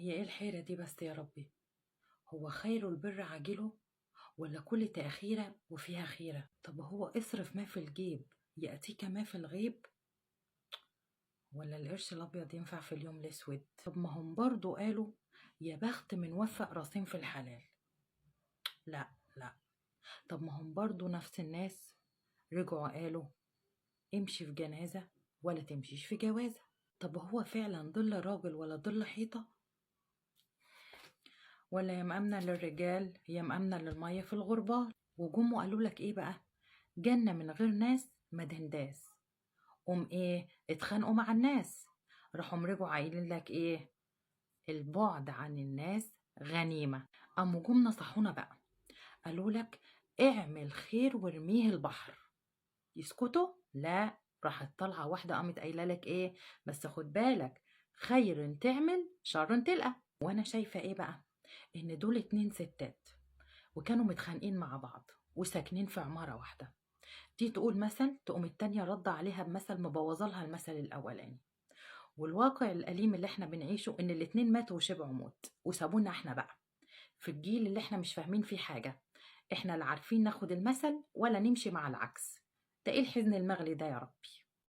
هي ايه الحيرة دي بس يا ربي؟ هو خير البر عاجله ولا كل تأخيرة وفيها خيرة؟ طب هو اصرف ما في الجيب يأتيك ما في الغيب، ولا القرش الأبيض ينفع في اليوم الأسود؟ طب ما هم برضو قالوا يا بخت من وفق راسين في الحلال. لا لا. طب ما هم برضو نفس الناس رجعوا قالوا امشي في جنازة ولا تمشيش في جوازة. طب هو فعلا ضل راجل ولا ضل حيطة؟ ولا يا مأمنة للرجال يا مأمنة للمية في الغربال؟ وجم وقالوا لك ايه بقى؟ جنة من غير ناس ما دهنداس. قوم ايه اتخانقوا مع الناس، راحوا رجعوا قايلين لك ايه؟ البعد عن الناس غنيمة. قاموا جم نصحونا بقى، قالوا لك اعمل خير وارميه البحر. يسكتوا؟ لا، راحت طالعة واحدة قامت قايلة لك ايه؟ بس خد بالك، خير تعمل شر تلقى. وانا شايفة ايه بقى؟ ان دول اتنين ستات وكانوا متخانقين مع بعض وساكنين في عمارة واحدة. دي تقول مثل تقوم التانية رد عليها بمثل مبوظلها المثل الأولاني. والواقع الأليم اللي احنا بنعيشه إن الاتنين ماتوا وشبعوا موت وسابونا احنا بقى في الجيل اللي احنا مش فاهمين فيه حاجة. احنا لا عارفين ناخد المثل ولا نمشي مع العكس. ده ايه الحزن المغلي ده يا ربي؟